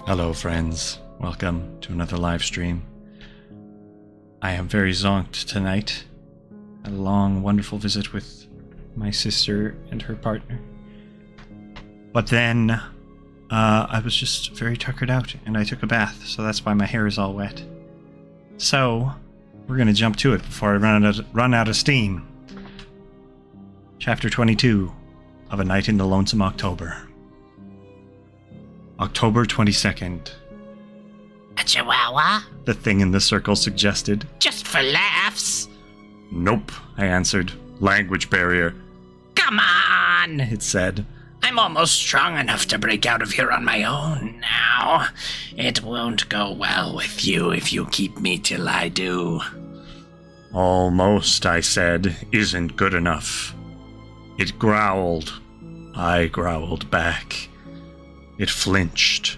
Hello friends, welcome to another live stream. I am very zonked tonight. Had a long, wonderful visit with my sister and her partner. But then, I was just very tuckered out and I took a bath, so that's why my hair is all wet. So, we're gonna jump to it before I run out of steam. Chapter 22 of A Night in the Lonesome October. October 22nd. A chihuahua? The thing in the circle suggested. Just for laughs? Nope, I answered. Language barrier. Come on! It said. I'm almost strong enough to break out of here on my own now. It won't go well with you if you keep me till I do. Almost, I said, isn't good enough. It growled. I growled back. It flinched.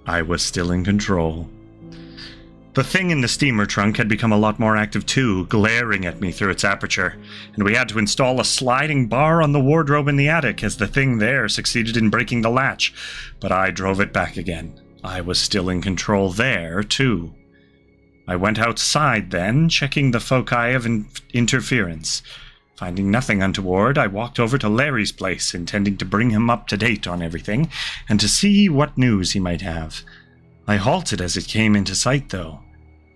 I was still in control. The thing in the steamer trunk had become a lot more active too, glaring at me through its aperture, and we had to install a sliding bar on the wardrobe in the attic as the thing there succeeded in breaking the latch, but I drove it back again. I was still in control there, too. I went outside then, checking the foci of interference. Finding nothing untoward, I walked over to Larry's place, intending to bring him up to date on everything, and to see what news he might have. I halted as it came into sight, though.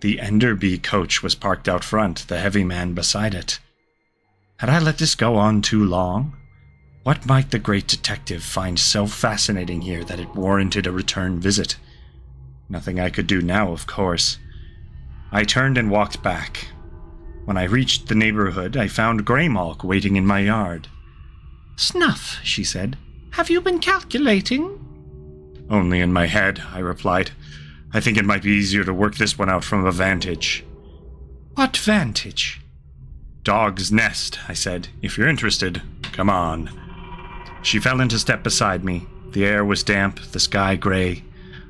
The Enderby coach was parked out front, the heavy man beside it. Had I let this go on too long? What might the great detective find so fascinating here that it warranted a return visit? Nothing I could do now, of course. I turned and walked back. When I reached the neighborhood, I found Greymalk waiting in my yard. Snuff, she said. Have you been calculating? Only in my head, I replied. I think it might be easier to work this one out from a vantage. What vantage? Dog's nest, I said. If you're interested, come on. She fell into step beside me. The air was damp, the sky gray.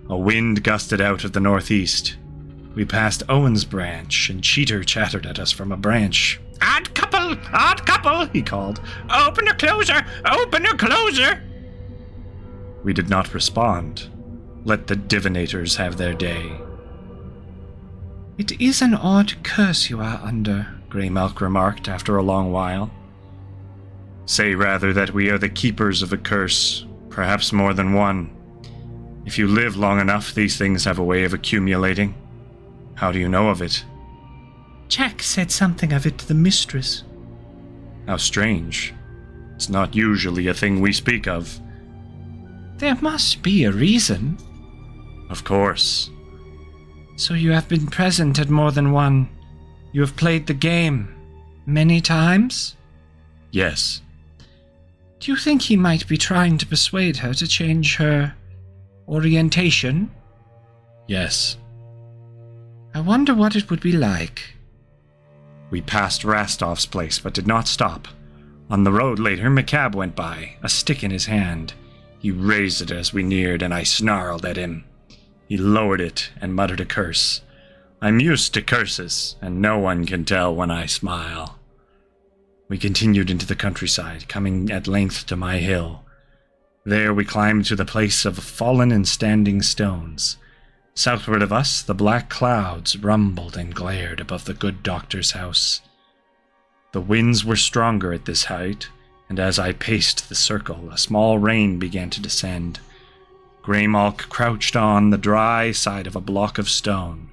A wind gusted out of the northeast. We passed Owen's branch, and Cheater chattered at us from a branch. Odd couple, he called. Open or closer, open or closer. We did not respond. Let the divinators have their day. It is an odd curse you are under, Greymalk remarked after a long while. Say rather that we are the keepers of a curse, perhaps more than one. If you live long enough, these things have a way of accumulating. How do you know of it? Jack said something of it to the mistress. How strange. It's not usually a thing we speak of. There must be a reason. Of course. So you have been present at more than one. You have played the game many times? Yes. Do you think he might be trying to persuade her to change her orientation? Yes. I wonder what it would be like. We passed Rastov's place, but did not stop. On the road later, McCabe went by, a stick in his hand. He raised it as we neared, and I snarled at him. He lowered it and muttered a curse. I'm used to curses, and no one can tell when I smile. We continued into the countryside, coming at length to my hill. There we climbed to the place of fallen and standing stones. Southward of us, the black clouds rumbled and glared above the good doctor's house. The winds were stronger at this height, and as I paced the circle, a small rain began to descend. Greymalk crouched on the dry side of a block of stone,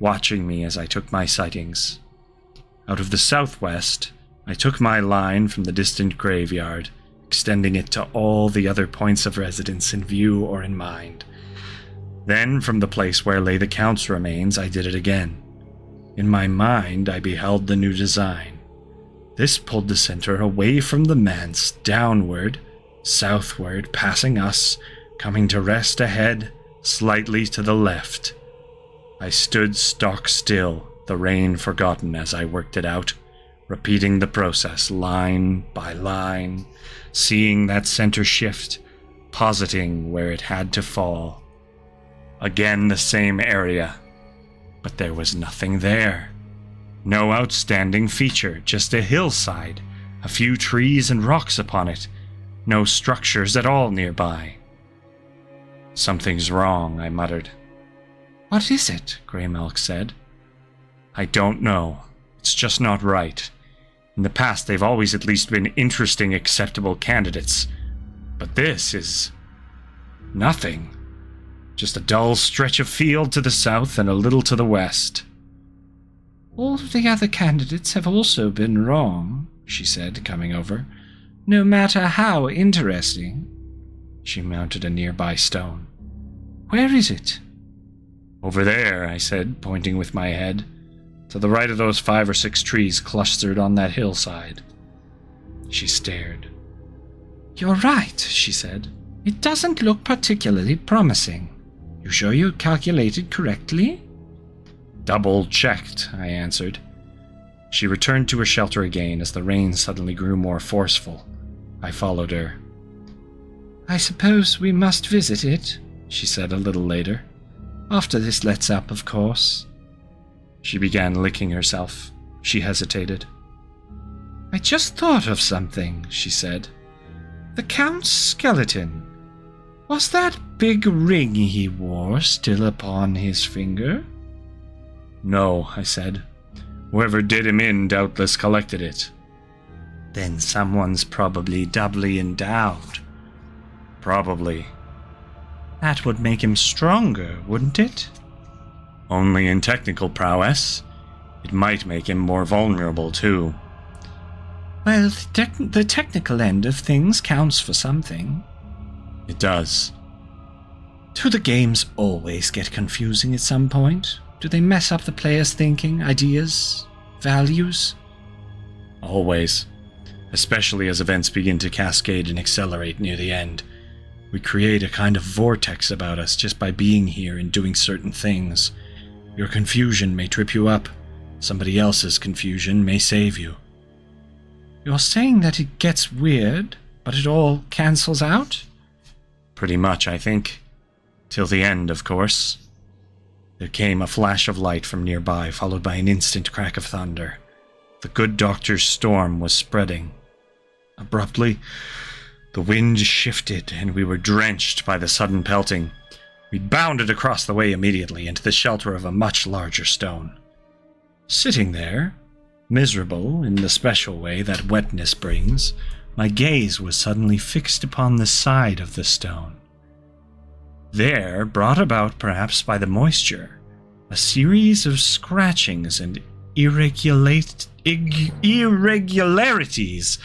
watching me as I took my sightings. Out of the southwest, I took my line from the distant graveyard, extending it to all the other points of residence in view or in mind. Then, from the place where lay the Count's remains, I did it again. In my mind, I beheld the new design. This pulled the center away from the manse, downward, southward, passing us, coming to rest ahead, slightly to the left. I stood stock still, the rain forgotten as I worked it out, repeating the process line by line, seeing that center shift, positing where it had to fall. Again the same area, but there was nothing there. No outstanding feature, just a hillside, a few trees and rocks upon it, no structures at all nearby. "Something's wrong," I muttered. "What is it?" Greymelk said. "I don't know. It's just not right. In the past, they've always at least been interesting, acceptable candidates. But this is nothing. Just a dull stretch of field to the south and a little to the west." "All of the other candidates have also been wrong," she said, coming over. "No matter how interesting." She mounted a nearby stone. "Where is it?" "Over there," I said, pointing with my head. "To the right of those 5 or 6 trees clustered on that hillside." She stared. "You're right," she said. "It doesn't look particularly promising. You sure you calculated correctly?" "Double-checked," I answered. She returned to her shelter again as the rain suddenly grew more forceful. I followed her. "I suppose we must visit it," she said a little later. "After this lets up, of course." She began licking herself. She hesitated. "I just thought of something," she said. "The Count's skeleton. Was that big ring he wore still upon his finger?" "No," I said. "Whoever did him in doubtless collected it." "Then someone's probably doubly endowed." "Probably." "That would make him stronger, wouldn't it?" "Only in technical prowess. It might make him more vulnerable, too." "Well, the technical end of things counts for something." "It does." "Do the games always get confusing at some point? Do they mess up the player's thinking, ideas, values?" "Always. Especially as events begin to cascade and accelerate near the end. We create a kind of vortex about us just by being here and doing certain things. Your confusion may trip you up. Somebody else's confusion may save you." "You're saying that it gets weird, but it all cancels out?" "Pretty much, I think. Till the end, of course." There came a flash of light from nearby, followed by an instant crack of thunder. The good doctor's storm was spreading. Abruptly, the wind shifted, and we were drenched by the sudden pelting. We bounded across the way immediately into the shelter of a much larger stone. Sitting there, miserable in the special way that wetness brings, my gaze was suddenly fixed upon the side of the stone. There, brought about perhaps by the moisture, a series of scratchings and irregularities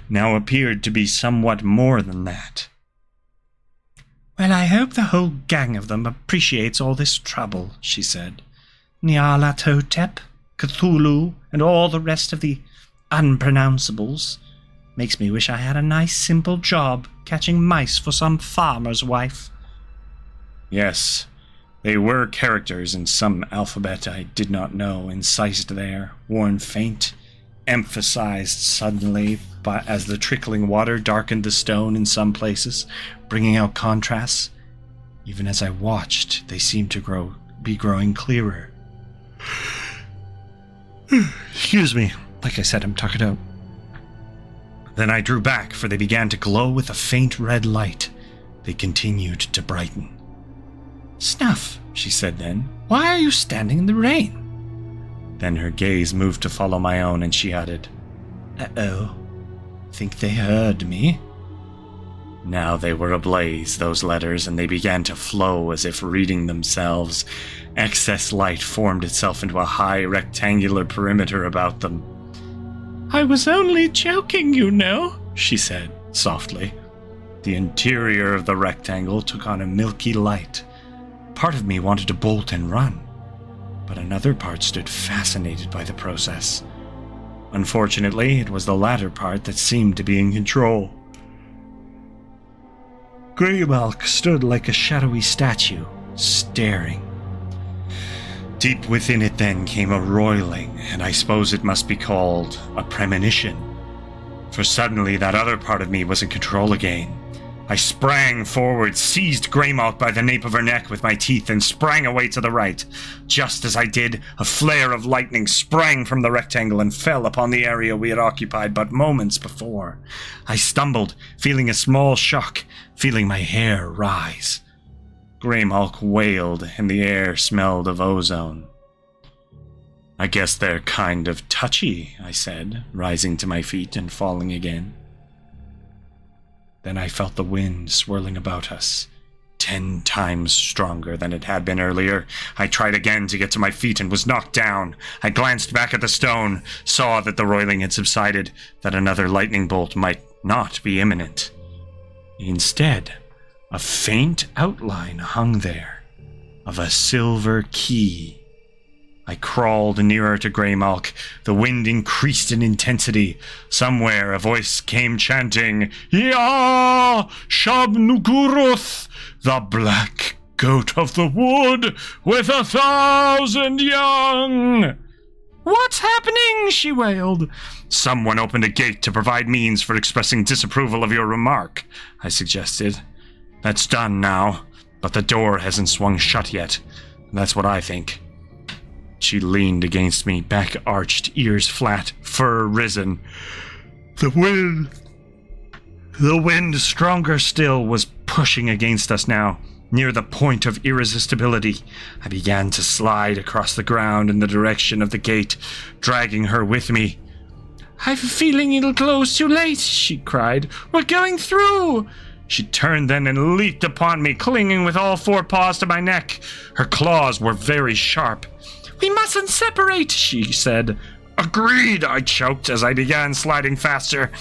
now appeared to be somewhat more than that. "Well, I hope the whole gang of them appreciates all this trouble," she said. "Nyarlathotep, Cthulhu, and all the rest of the unpronounceables. Makes me wish I had a nice simple job catching mice for some farmer's wife." Yes, they were characters in some alphabet I did not know, incised there, worn faint, emphasized suddenly as the trickling water darkened the stone in some places, bringing out contrasts. Even as I watched, they seemed to be growing clearer. Excuse me. Like I said, I'm tuckered out. Then I drew back, for they began to glow with a faint red light. They continued to brighten. "Snuff," she said then. "Why are you standing in the rain?" Then her gaze moved to follow my own, and she added, "Uh-oh. Think they heard me?" Now they were ablaze, those letters, and they began to flow as if reading themselves. Excess light formed itself into a high rectangular perimeter about them. I was only joking, you know, she said softly. The interior of the rectangle took on a milky light. Part of me wanted to bolt and run, but another part stood fascinated by the process. Unfortunately, it was the latter part that seemed to be in control. Greymalk stood like a shadowy statue, staring. Deep within it then came a roiling, and I suppose it must be called a premonition. For suddenly that other part of me was in control again. I sprang forward, seized Greymalk by the nape of her neck with my teeth, and sprang away to the right. Just as I did, a flare of lightning sprang from the rectangle and fell upon the area we had occupied but moments before. I stumbled, feeling a small shock, feeling my hair rise. Greymalk wailed, and the air smelled of ozone. I guess they're kind of touchy, I said, rising to my feet and falling again. Then I felt the wind swirling about us, 10 times stronger than it had been earlier. I tried again to get to my feet and was knocked down. I glanced back at the stone, saw that the roiling had subsided, that another lightning bolt might not be imminent. Instead, a faint outline hung there, of a silver key. I crawled nearer to Greymalk. The wind increased in intensity. Somewhere a voice came chanting, "Ya Shabnukuruth, the black goat of the wood with 1,000 young!" "What's happening?" she wailed. "Someone opened a gate to provide means for expressing disapproval of your remark," I suggested. "That's done now, but the door hasn't swung shut yet. That's what I think." She leaned against me, back arched, ears flat, fur risen. The wind, stronger still, was pushing against us now, near the point of irresistibility. I began to slide across the ground in the direction of the gate, dragging her with me. "I have a feeling it'll close too late," she cried. "We're going through!" She turned then and leaped upon me, clinging with all 4 paws to my neck. Her claws were very sharp. "We mustn't separate," she said. "Agreed," I choked as I began sliding faster.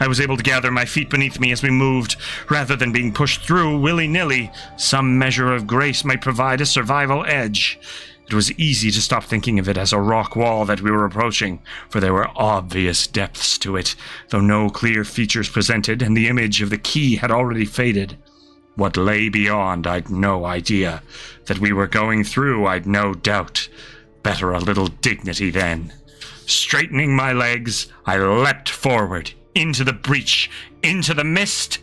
I was able to gather my feet beneath me as we moved. Rather than being pushed through willy-nilly, some measure of grace might provide a survival edge. It was easy to stop thinking of it as a rock wall that we were approaching, for there were obvious depths to it, though no clear features presented, and the image of the key had already faded. What lay beyond, I'd no idea. That we were going through, I'd no doubt. Better a little dignity then. Straightening my legs, I leapt forward, into the breach, into the mist,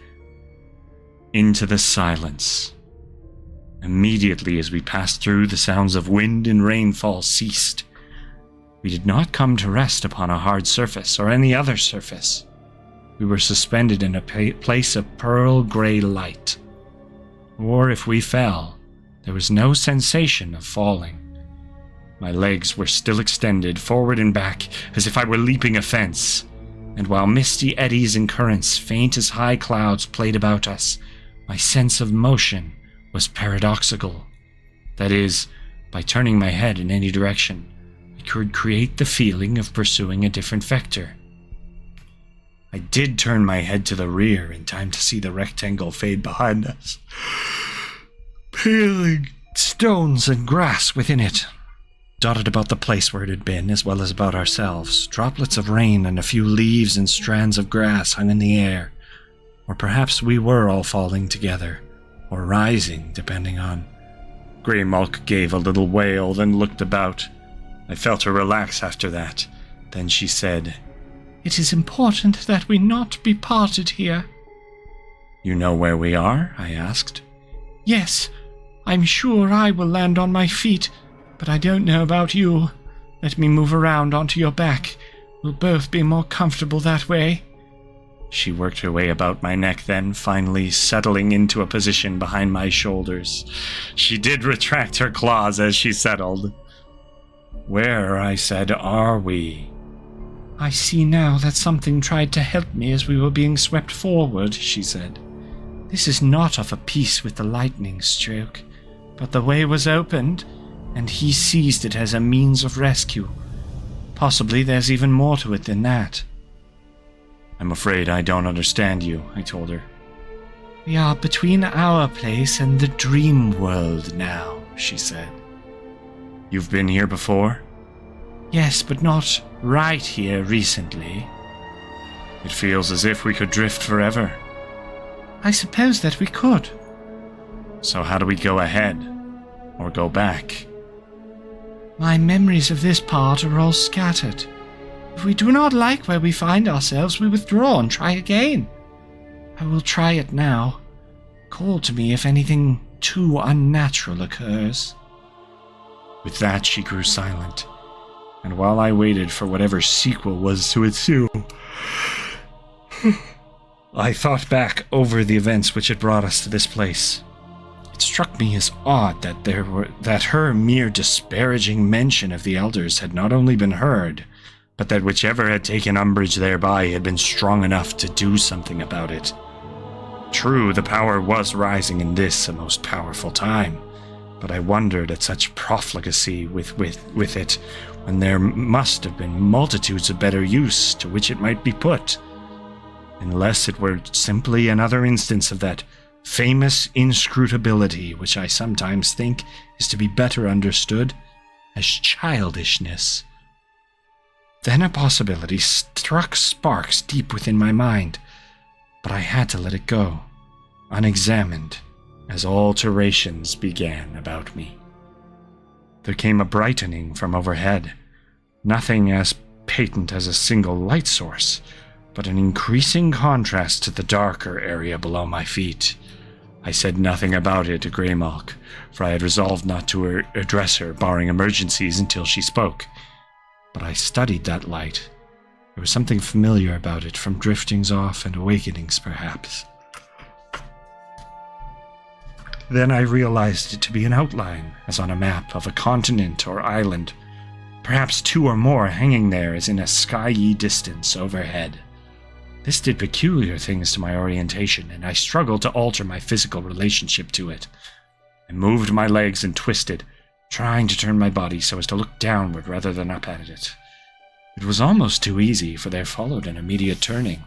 into the silence. Immediately as we passed through, the sounds of wind and rainfall ceased. We did not come to rest upon a hard surface or any other surface. We were suspended in a place of pearl gray light. Or if we fell, there was no sensation of falling. My legs were still extended, forward and back, as if I were leaping a fence. And while misty eddies and currents, faint as high clouds, played about us, my sense of motion was paradoxical. That is, by turning my head in any direction, I could create the feeling of pursuing a different vector. I did turn my head to the rear in time to see the rectangle fade behind us, paling stones and grass within it. Dotted about the place where it had been, as well as about ourselves, droplets of rain and a few leaves and strands of grass hung in the air. Or perhaps we were all falling together, or rising, depending on. Greymalk gave a little wail, then looked about. I felt her relax after that. Then she said, "It is important that we not be parted here." "You know where we are?" I asked. "Yes, I'm sure I will land on my feet. But I don't know about you. Let me move around onto your back. We'll both be more comfortable that way." She worked her way about my neck then, finally settling into a position behind my shoulders. She did retract her claws as she settled. "Where," I said, "are we?" "I see now that something tried to help me as we were being swept forward," she said. "This is not of a piece with the lightning stroke, but the way was opened, and he seized it as a means of rescue. Possibly there's even more to it than that." I'm afraid I don't understand you, I told her. We are between our place and the dream world now, she said. You've been here before? Yes, but not right here recently. It feels as if we could drift forever. I suppose that we could. So how do we go ahead? Or go back? My memories of this part are all scattered. If we do not like where we find ourselves, we withdraw and try again. I will try it now. Call to me if anything too unnatural occurs. With that, she grew silent, and while I waited for whatever sequel was to ensue, I thought back over the events which had brought us to this place. It struck me as odd that her mere disparaging mention of the elders had not only been heard, but that whichever had taken umbrage thereby had been strong enough to do something about it. True, the power was rising in this a most powerful time, but I wondered at such profligacy with it, when there must have been multitudes of better use to which it might be put, unless it were simply another instance of that famous inscrutability which I sometimes think is to be better understood as childishness. Then a possibility struck sparks deep within my mind, but I had to let it go, unexamined, as alterations began about me. There came a brightening from overhead, nothing as patent as a single light source, but an increasing contrast to the darker area below my feet. I said nothing about it to Greymalk, for I had resolved not to address her, barring emergencies, until she spoke. But I studied that light. There was something familiar about it, from driftings off and awakenings, perhaps. Then I realized it to be an outline, as on a map, of a continent or island, perhaps two or more hanging there as in a skyey distance overhead. This did peculiar things to my orientation, and I struggled to alter my physical relationship to it. I moved my legs and twisted, trying to turn my body so as to look downward rather than up at it. It was almost too easy, for there followed an immediate turning.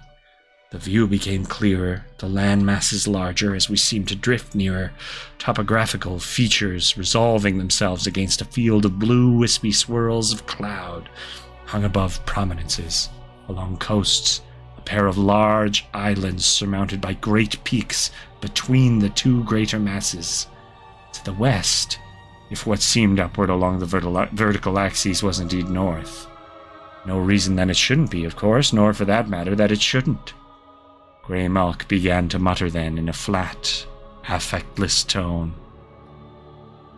The view became clearer, the land masses larger as we seemed to drift nearer, topographical features resolving themselves against a field of blue, wispy swirls of cloud hung above prominences, along coasts, a pair of large islands surmounted by great peaks between the two greater masses. To the west, if what seemed upward along the vertical axes was indeed north. No reason that it shouldn't be, of course, nor for that matter that it shouldn't. Greymalk began to mutter then in a flat, affectless tone.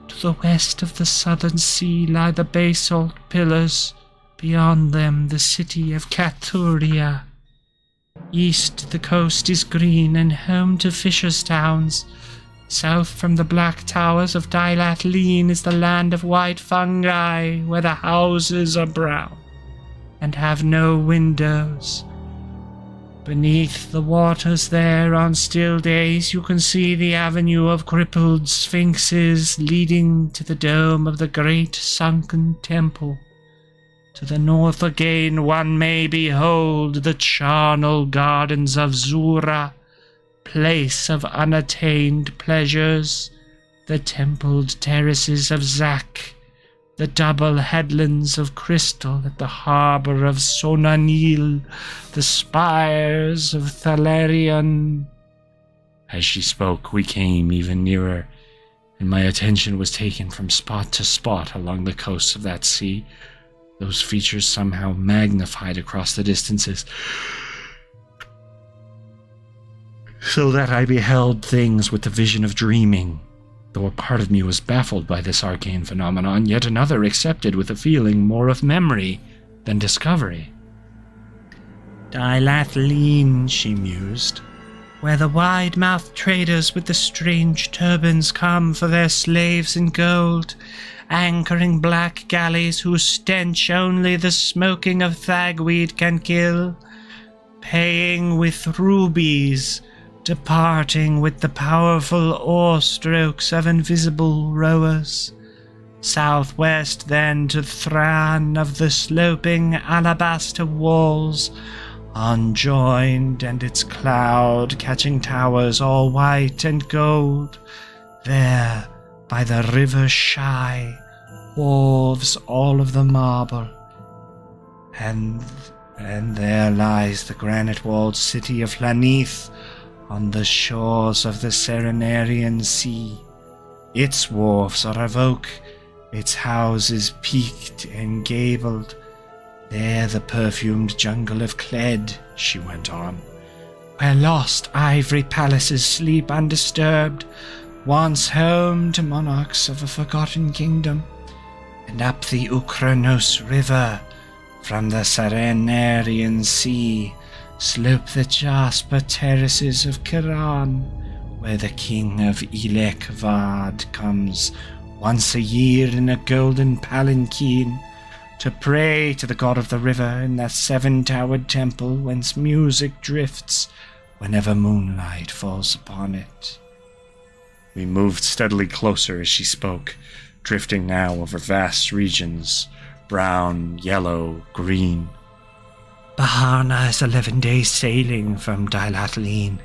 To the west of the southern sea lie the basalt pillars, beyond them the city of Cathuria. East the coast is green and home to fishers' towns. South from the black towers of Dilatleen is the land of white fungi, where the houses are brown and have no windows. Beneath the waters there, on still days, you can see the avenue of crippled sphinxes leading to the dome of the great sunken temple. To the north again one may behold the charnel gardens of Zura, place of unattained pleasures, the templed terraces of Zak, the double headlands of crystal at the harbour of Sonanil, the spires of Thalarion. As she spoke, we came even nearer, and my attention was taken from spot to spot along the coasts of that sea, those features somehow magnified across the distances, so that I beheld things with the vision of dreaming. Though a part of me was baffled by this arcane phenomenon, yet another accepted with a feeling more of memory than discovery. Dilatleen, she mused, where the wide-mouthed traders with the strange turbans come for their slaves in gold, anchoring black galleys whose stench only the smoking of thagweed can kill, paying with rubies, departing with the powerful oar-strokes of invisible rowers. Southwest then to Thran of the sloping alabaster walls, unjoined, and its cloud-catching towers all white and gold. There, by the river shy, wharves all of the marble, and there lies the granite-walled city of Llaneath on the shores of the Serenarian Sea. Its wharves are of oak, its houses peaked and gabled. There the perfumed jungle of Cled, she went on, where lost ivory palaces sleep undisturbed, once home to monarchs of a forgotten kingdom. And up the Ukranos River, from the Serenarian Sea, slope the jasper terraces of Kiran, where the king of Ilek Vard comes once a year in a golden palanquin to pray to the god of the river in that seven-towered temple whence music drifts whenever moonlight falls upon it. We moved steadily closer as she spoke, drifting now over vast regions, brown, yellow, green. Baharna is 11 days sailing from Dailatleen,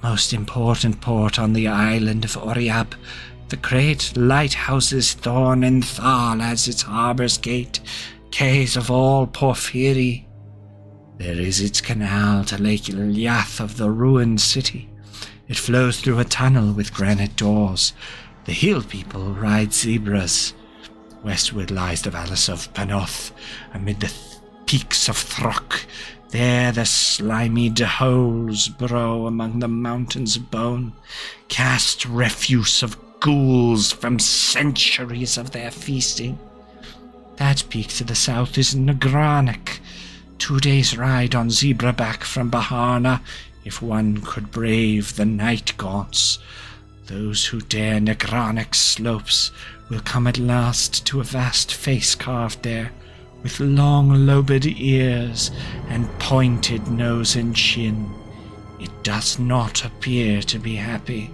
most important port on the island of Oriab. The great lighthouses Thorn and Thal as its harbour's gate, cays of all porphyry. There is its canal to Lake Lyath of the ruined city. It flows through a tunnel with granite doors. The hill people ride zebras. Westward lies the Vallis of Panoth, amid the peaks of Throck. There the slimy holes burrow among the mountains of bone, cast refuse of ghouls from centuries of their feasting. That peak to the south is Nagranik, 2 days' ride on zebra back from Baharna, if one could brave the night gaunts. Those who dare Nagranik's slopes will come at last to a vast face carved there, with long lobed ears and pointed nose and chin. It does not appear to be happy.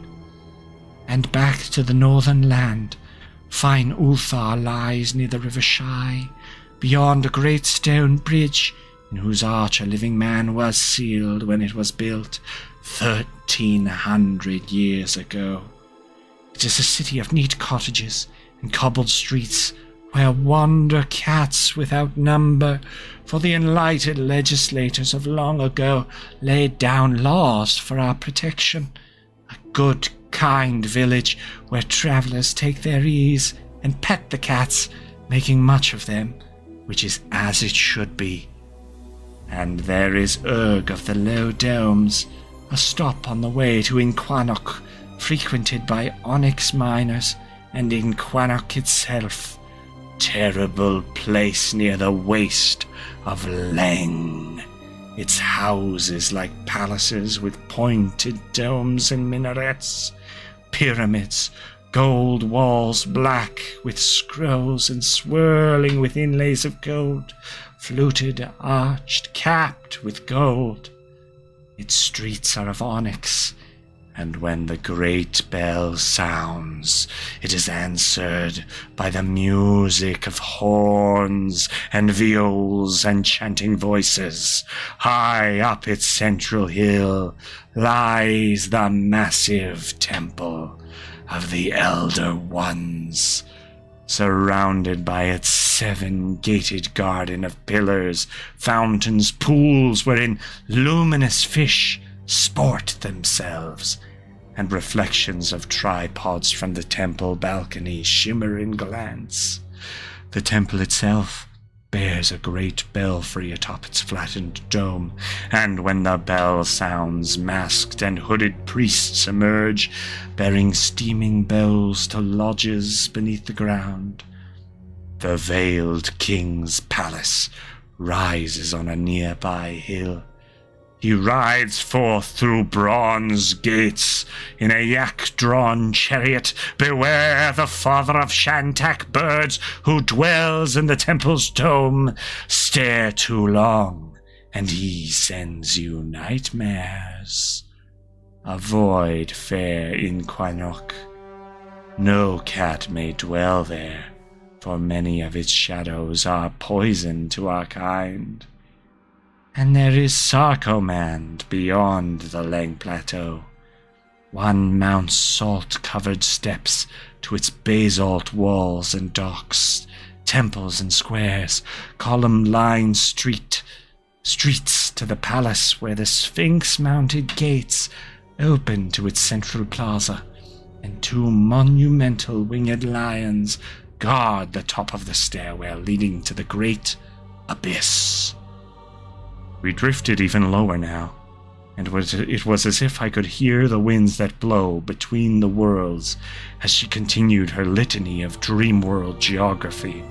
And back to the northern land, fine Ulthar lies near the river Shai, beyond a great stone bridge, in whose arch a living man was sealed when it was built 1,300 years ago. It is a city of neat cottages and cobbled streets, where wander cats without number, for the enlightened legislators of long ago laid down laws for our protection. A good, kind village where travellers take their ease and pet the cats, making much of them, which is as it should be. And there is Urg of the Low Domes, a stop on the way to Inquanok, frequented by onyx miners, and Inquanok itself, terrible place near the waste of Leng. Its houses like palaces with pointed domes and minarets, pyramids, gold walls black with scrolls and swirling with inlays of gold, fluted, arched, capped with gold. Its streets are of onyx, and when the great bell sounds, it is answered by the music of horns and viols and chanting voices. High up its central hill lies the massive temple of the Elder Ones, surrounded by its 7-gated garden of pillars, fountains, pools wherein luminous fish sport themselves, and reflections of tripods from the temple balcony shimmer in glance. The temple itself bears a great belfry atop its flattened dome, and when the bell sounds, masked and hooded priests emerge, bearing steaming bowls to lodges beneath the ground. The veiled king's palace rises on a nearby hill. He rides forth through bronze gates in a yak-drawn chariot. Beware the father of Shantak birds who dwells in the temple's dome. Stare too long, and he sends you nightmares. Avoid fair Inquanok. No cat may dwell there, for many of its shadows are poison to our kind. And there is Sarcomand beyond the Lang Plateau. One mounts salt-covered steps to its basalt walls and docks, temples and squares, column-lined streets to the palace where the Sphinx-mounted gates open to its central plaza, and two monumental winged lions guard the top of the stairwell leading to the great abyss. We drifted even lower now, and it was as if I could hear the winds that blow between the worlds as she continued her litany of dream world geography.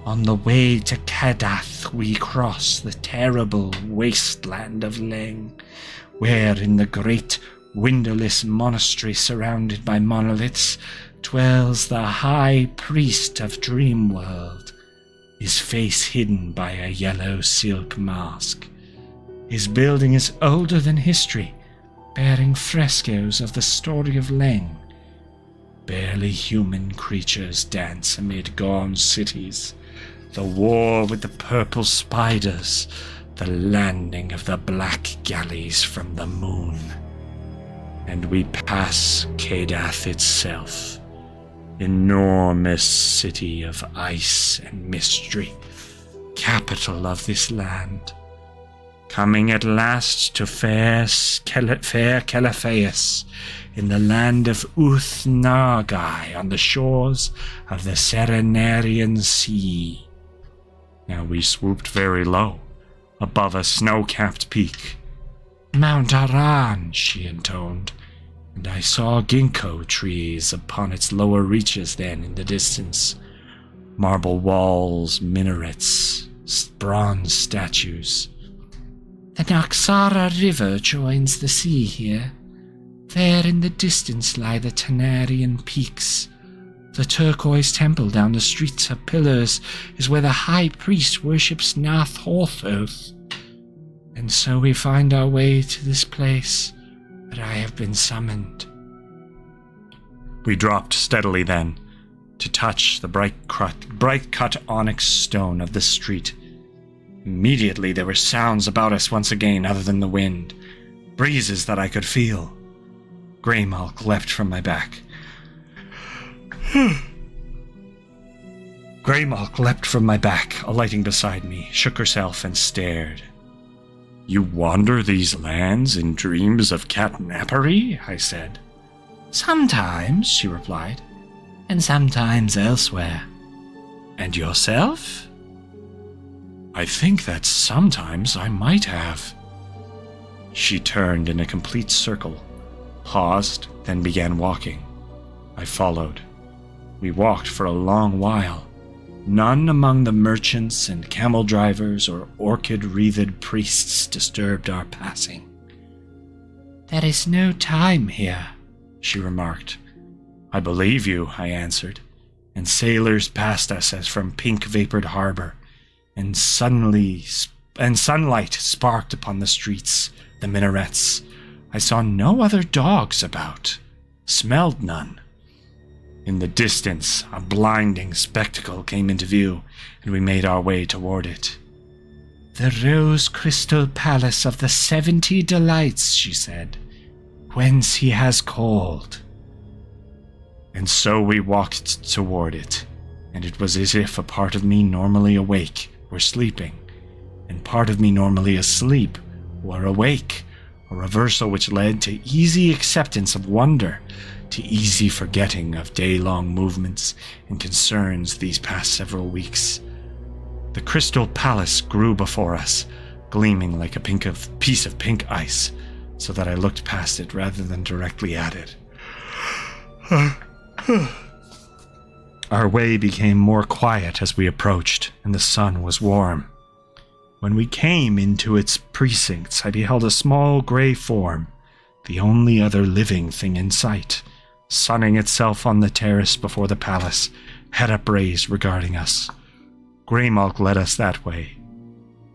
On the way to Kadath, we cross the terrible wasteland of Leng, where in the great windowless monastery surrounded by monoliths dwells the high priest of Dreamworld, his face hidden by a yellow silk mask. His building is older than history, bearing frescoes of the story of Leng. Barely human creatures dance amid gone cities, the war with the purple spiders, the landing of the black galleys from the moon. And we pass Kadath itself, enormous city of ice and mystery, capital of this land. Coming at last to fair Calatheus, in the land of Uth-Nargai, on the shores of the Serenarian Sea. Now we swooped very low, above a snow-capped peak. "Mount Aran," she intoned, and I saw ginkgo trees upon its lower reaches then in the distance. Marble walls, minarets, bronze statues. "The Naxara River joins the sea here. There in the distance lie the Tanarian peaks. The turquoise temple down the streets of pillars is where the high priest worships Nath Horthoth. And so we find our way to this place that I have been summoned." We dropped steadily then, to touch the bright-cut onyx stone of the street. Immediately there were sounds about us once again other than the wind, breezes that I could feel. Greymalk leapt from my back. Greymalk leapt from my back, alighting beside me, shook herself and stared. "You wander these lands in dreams of catnapery?" I said. "Sometimes," she replied, "and sometimes elsewhere. And yourself?" "I think that sometimes I might have." She turned in a complete circle, paused, then began walking. I followed. We walked for a long while. None among the merchants and camel drivers or orchid-wreathed priests disturbed our passing. "There is no time here," she remarked. "I believe you," I answered, and sailors passed us as from pink-vapored harbor, and sunlight sparked upon the streets, the minarets. I saw no other dogs about, smelled none. In the distance, a blinding spectacle came into view, and we made our way toward it. "The rose crystal palace of the 70 delights," she said, "whence he has called." And so we walked toward it, and it was as if a part of me normally awake were sleeping, and part of me normally asleep were awake, a reversal which led to easy acceptance of wonder, to easy forgetting of day-long movements and concerns these past several weeks. The crystal palace grew before us, gleaming like a piece of pink ice, so that I looked past it rather than directly at it. Our way became more quiet as we approached, and the sun was warm. When we came into its precincts, I beheld a small gray form, the only other living thing in sight, sunning itself on the terrace before the palace, head upraised regarding us. Greymalk led us that way.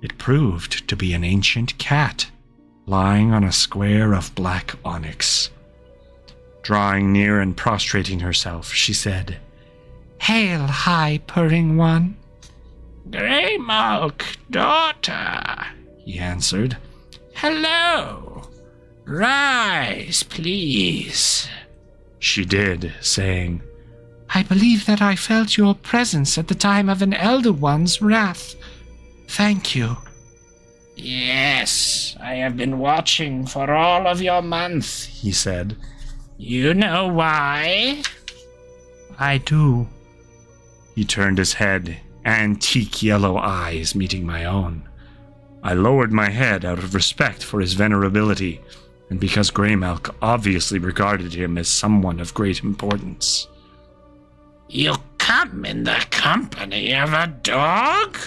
It proved to be an ancient cat, lying on a square of black onyx. Drawing near and prostrating herself, she said, "Hail, high purring one." "Greymalk, daughter," he answered. "Hello. Rise, please." She did, saying, "I believe that I felt your presence at the time of an Elder One's wrath. Thank you." "Yes, I have been watching for all of your month," he said. "You know why?" "I do." He turned his head, antique yellow eyes meeting my own. I lowered my head out of respect for his venerability, and because Greymelk obviously regarded him as someone of great importance. "You come in the company of a dog?"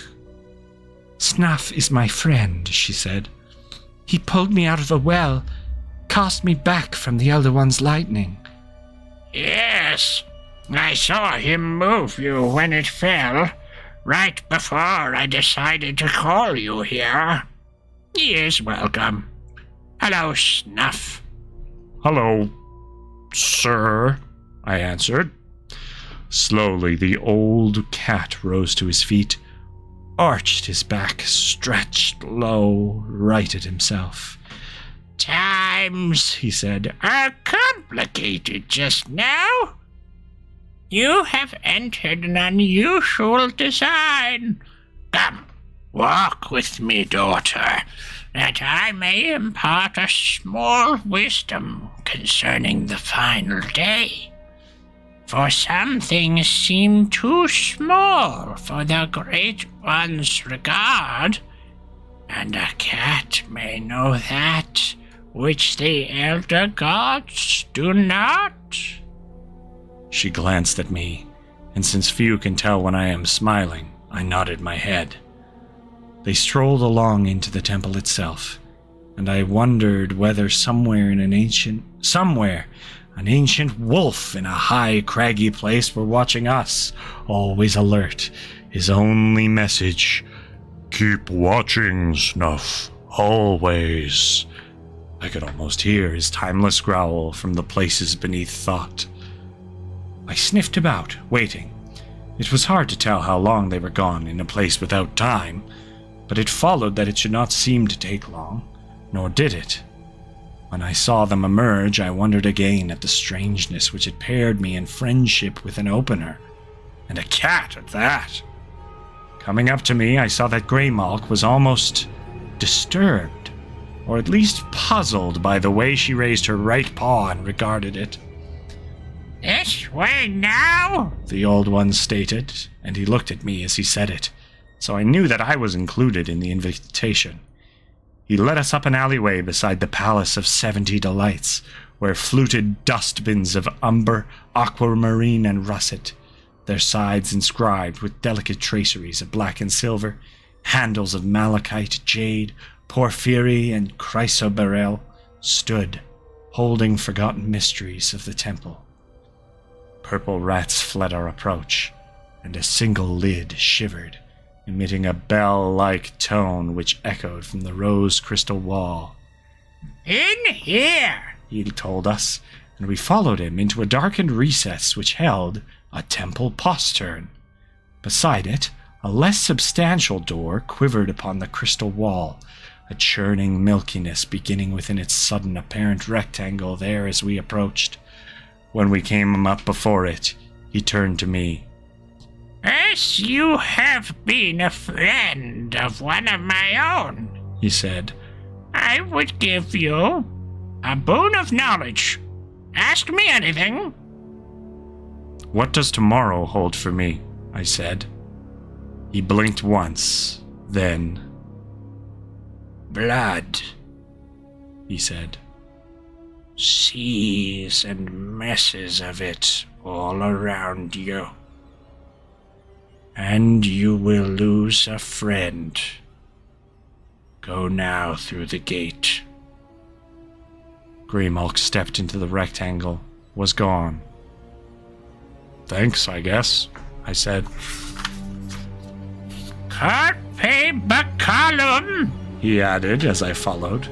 "Snuff is my friend," she said. "He pulled me out of a well, cast me back from the Elder One's lightning." "Yes, I saw him move you when it fell, right before I decided to call you here. He is welcome. Hello, Snuff." "Hello, sir," I answered. Slowly, the old cat rose to his feet, arched his back, stretched low, righted himself. "Times," he said, "are complicated just now. You have entered an unusual design. Come, walk with me, daughter, that I may impart a small wisdom concerning the final day. For some things seem too small for the Great One's regard, and a cat may know that which the Elder Gods do not." She glanced at me, and since few can tell when I am smiling, I nodded my head. They strolled along into the temple itself, and I wondered whether an ancient wolf in a high, craggy place were watching us, always alert, his only message, "Keep watching, Snuff, always." I could almost hear his timeless growl from the places beneath thought. I sniffed about, waiting. It was hard to tell how long they were gone in a place without time, but it followed that it should not seem to take long, nor did it. When I saw them emerge, I wondered again at the strangeness which had paired me in friendship with an opener, and a cat at that. Coming up to me, I saw that Greymelk was almost disturbed, or at least puzzled by the way she raised her right paw and regarded it. "This way now," the old one stated, and he looked at me as he said it, so I knew that I was included in the invitation. He led us up an alleyway beside the Palace of 70 Delights, where fluted dustbins of umber, aquamarine, and russet, their sides inscribed with delicate traceries of black and silver, handles of malachite, jade, porphyry, and chrysoberyl, stood, holding forgotten mysteries of the temple. Purple rats fled our approach, and a single lid shivered, emitting a bell-like tone which echoed from the rose crystal wall. "In here," he told us, and we followed him into a darkened recess which held a temple postern. Beside it, a less substantial door quivered upon the crystal wall, a churning milkiness beginning within its sudden apparent rectangle there as we approached. When we came up before it, he turned to me. "As you have been a friend of one of my own," he said, "I would give you a boon of knowledge. Ask me anything." "What does tomorrow hold for me?" I said. He blinked once, then... "Blood," he said. "Seas and messes of it all around you. And you will lose a friend. Go now through the gate." Greymelk stepped into the rectangle, was gone. "Thanks, I guess," I said. "Carpe bacalum," he added as I followed,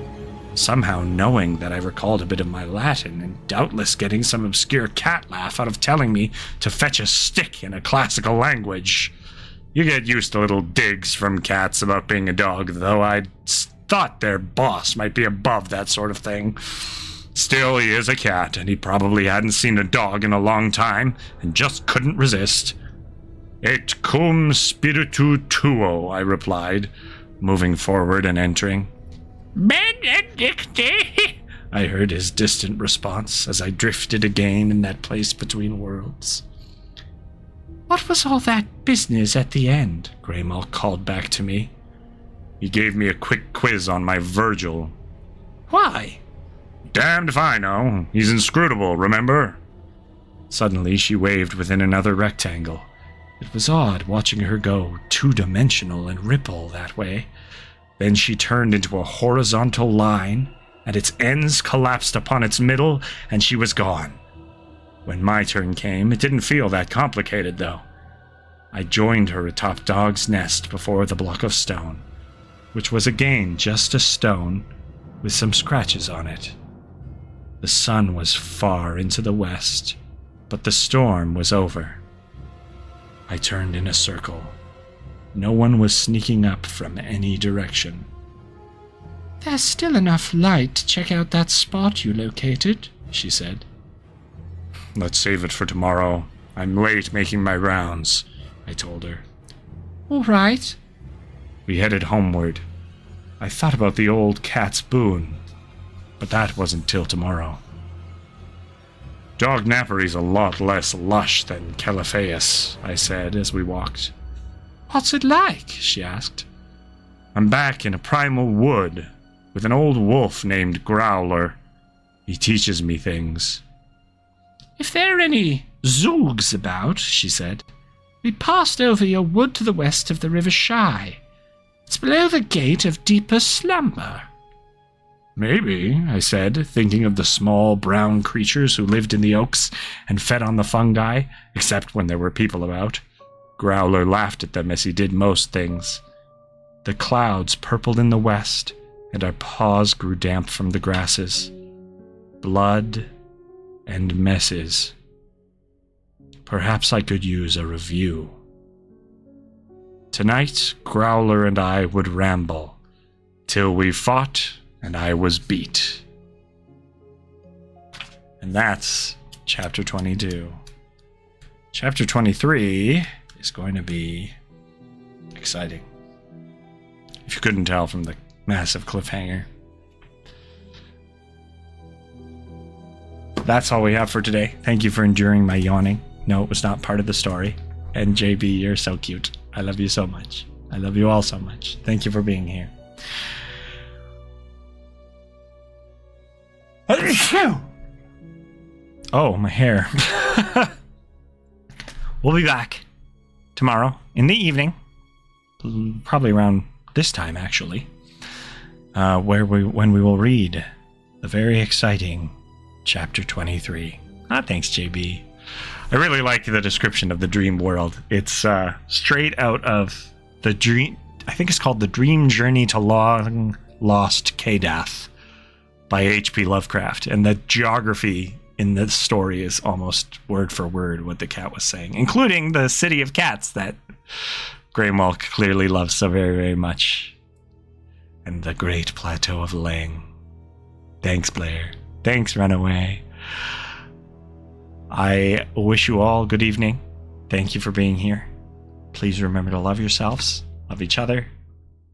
somehow knowing that I recalled a bit of my Latin and doubtless getting some obscure cat laugh out of telling me to fetch a stick in a classical language. You get used to little digs from cats about being a dog, though I'd thought their boss might be above that sort of thing. Still, he is a cat, and he probably hadn't seen a dog in a long time, and just couldn't resist. Et cum spiritu tuo, I replied, moving forward and entering. Benedicte! I heard his distant response as I drifted again in that place between worlds. What was all that business at the end? Greymalk called back to me. He gave me a quick quiz on my Virgil. Why? Damned if I know. He's inscrutable, remember? Suddenly she waved within another rectangle. It was odd watching her go two-dimensional and ripple that way. Then she turned into a horizontal line, and its ends collapsed upon its middle, and she was gone. When my turn came, it didn't feel that complicated, though. I joined her atop Dog's Nest before the block of stone, which was again just a stone with some scratches on it. The sun was far into the west, but the storm was over. I turned in a circle. No one was sneaking up from any direction. There's still enough light to check out that spot you located, she said. Let's save it for tomorrow. I'm late making my rounds, I told her. All right. We headed homeward. I thought about the old cat's boon, but that wasn't till tomorrow. Dog Nappery's a lot less lush than Caliphaeus, I said as we walked. What's it like? She asked. I'm back in a primal wood with an old wolf named Growler. He teaches me things. If there are any Zoogs about, she said, we passed over your wood to the west of the River Shy. It's below the gate of deeper slumber. Maybe, I said, thinking of the small brown creatures who lived in the oaks and fed on the fungi, except when there were people about. Growler laughed at them as he did most things. The clouds purpled in the west, and our paws grew damp from the grasses. Blood and messes. Perhaps I could use a review. Tonight, Growler and I would ramble, till we fought and I was beat. And that's Chapter 22. Chapter 23 is going to be exciting. If you couldn't tell from the massive cliffhanger. That's all we have for today. Thank you for enduring my yawning. No, it was not part of the story. And JB, you're so cute. I love you so much. I love you all so much. Thank you for being here. Oh, my hair. We'll be back tomorrow in the evening, probably around this time actually, when we will read the very exciting Chapter 23. Thanks, JB. I really like the description of the dream world. It's straight out of the dream. I think it's called The Dream Journey to Long Lost Kadath by H.P. Lovecraft, and the geography in the story is almost word for word what the cat was saying, including the city of cats that Greymalk clearly loves so very, very much, and the great plateau of Lang. Thanks, Blair. Thanks, Runaway. I wish you all good evening. Thank you for being here. Please remember to love yourselves, love each other,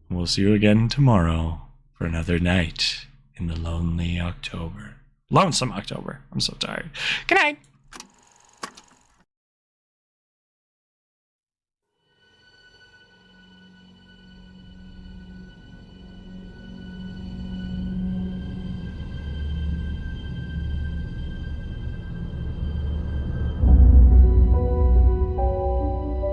and we'll see you again tomorrow for another night in the lonely October. Lonesome October. I'm so tired. Good night.